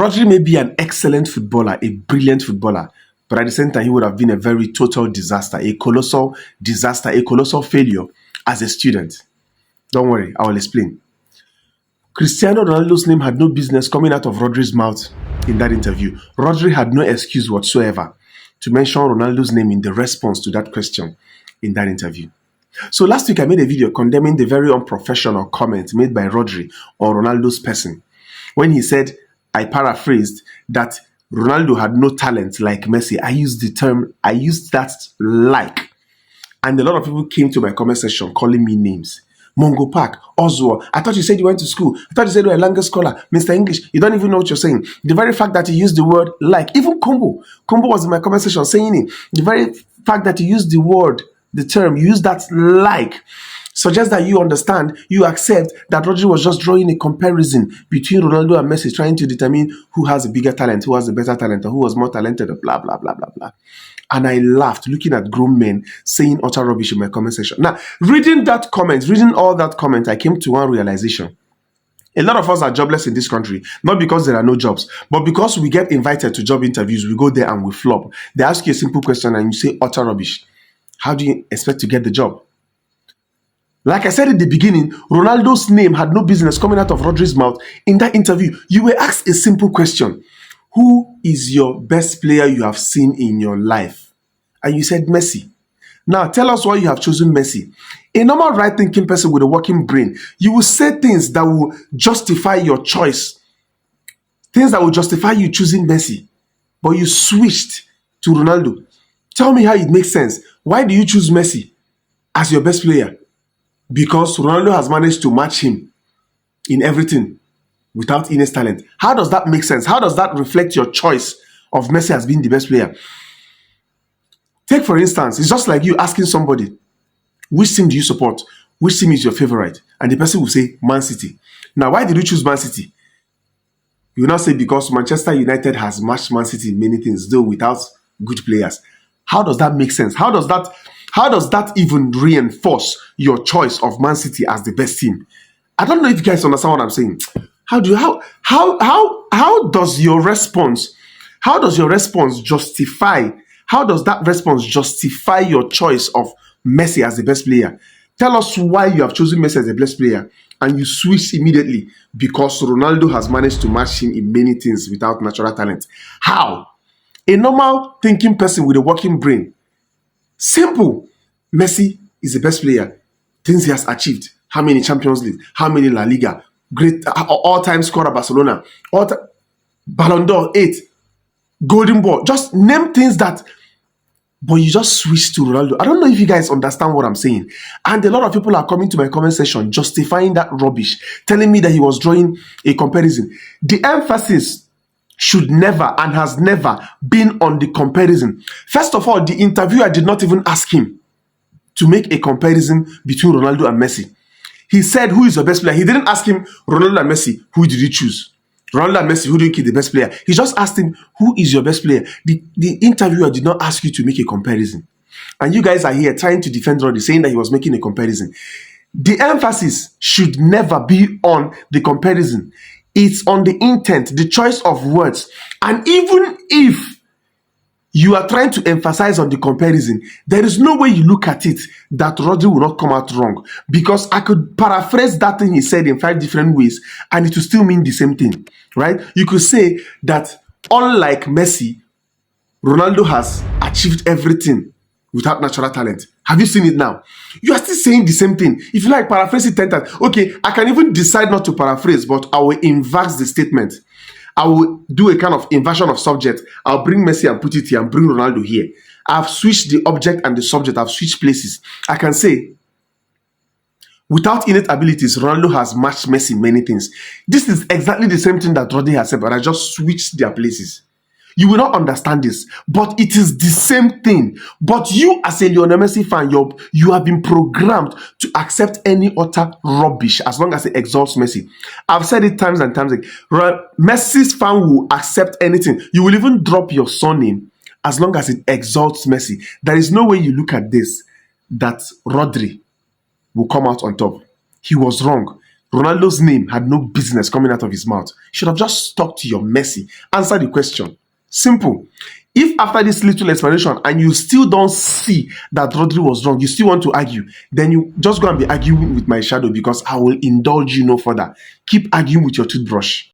Rodri may be an excellent footballer, a brilliant footballer, but at the same time, he would have been a very total disaster, a colossal failure as a student. Don't worry, I will explain. Cristiano Ronaldo's name had no business coming out of Rodri's mouth in that interview. Rodri had no excuse whatsoever to mention Ronaldo's name in the response to that question in that interview. So last week I made a video condemning the very unprofessional comment made by Rodri on Ronaldo's person when he said, I paraphrased, that Ronaldo had no talent like Messi. I used that like. And a lot of people came to my comment section calling me names. Mongo Park, Oswald, I thought you said you went to school. I thought you said you were a language scholar. Mr. English, you don't even know what you're saying. The very fact that you used the word like, even Combo was in my comment section saying it. The very fact that you used the term, you used that like, suggests that you understand, you accept that Rodri was just drawing a comparison between Ronaldo and Messi, trying to determine who has a bigger talent, who has a better talent, or who was more talented, blah, blah, blah, blah, blah. And I laughed looking at grown men saying utter rubbish in my comment section. Now, reading all that comment, I came to one realization. A lot of us are jobless in this country, not because there are no jobs, but because we get invited to job interviews, we go there and we flop. They ask you a simple question and you say utter rubbish. How do you expect to get the job? Like I said in the beginning, Ronaldo's name had no business coming out of Rodri's mouth in that interview. You were asked a simple question. Who is your best player you have seen in your life? And you said Messi. Now tell us why you have chosen Messi. A normal right-thinking person with a working brain, you will say things that will justify your choice. Things that will justify you choosing Messi. But you switched to Ronaldo. Tell me how it makes sense. Why do you choose Messi as your best player? Because Ronaldo has managed to match him in everything without Ines talent. How does that make sense? How does that reflect your choice of Messi as being the best player? Take for instance, it's just like you asking somebody, which team do you support? Which team is your favorite? And the person will say, Man City. Now, why did you choose Man City? You will not say because Manchester United has matched Man City in many things, though without good players. How does that make sense? How does that even reinforce your choice of Man City as the best team? I don't know if you guys understand what I'm saying. How does your response justify your choice of Messi as the best player? Tell us why you have chosen Messi as the best player and you switch immediately because Ronaldo has managed to match him in many things without natural talent. How? A normal thinking person with a working brain. Simple. Messi is the best player. Things he has achieved. How many Champions League? How many La Liga? Great all-time scorer Barcelona. Ballon d'Or 8. Golden Ball. Just name things that. But you just switch to Ronaldo. I don't know if you guys understand what I'm saying. And a lot of people are coming to my comment section justifying that rubbish, telling me that he was drawing a comparison. The emphasis should never and has never been on the comparison. First of all, the interviewer did not even ask him to make a comparison between Ronaldo and Messi. He said, who is your best player? He didn't ask him, Ronaldo and Messi, who did you choose? Ronaldo and Messi, who do you keep the best player? He just asked him, who is your best player? The interviewer did not ask you to make a comparison. And you guys are here trying to defend Rodri, saying that he was making a comparison. The emphasis should never be on the comparison. It's on the intent, the choice of words. And even if you are trying to emphasize on the comparison, there is no way you look at it that Rodri will not come out wrong. Because I could paraphrase that thing he said in 5 different ways and it will still mean the same thing, right? You could say that unlike Messi, Ronaldo has achieved everything without natural talent. Have you seen it now? You are still saying the same thing. If you like, paraphrase it 10 times. Okay, I can even decide not to paraphrase, but I will inverse the statement. I will do a kind of inversion of subject. I'll bring Messi and put it here and bring Ronaldo here. I've switched the object and the subject. I've switched places. I can say, without innate abilities, Ronaldo has matched Messi in many things. This is exactly the same thing that Rodri has said, but I just switched their places. You will not understand this, but it is the same thing. But you, as a Lionel Messi fan, you have been programmed to accept any utter rubbish as long as it exalts Messi. I've said it times and times. Messi's fan will accept anything. You will even drop your surname as long as it exalts Messi. There is no way you look at this that Rodri will come out on top. He was wrong. Ronaldo's name had no business coming out of his mouth. You should have just stuck to your Messi. Answer the question. Simple. If after this little explanation and you still don't see that Rodri was wrong, you still want to argue, then you just go and be arguing with my shadow because I will indulge you no further. Keep arguing with your toothbrush.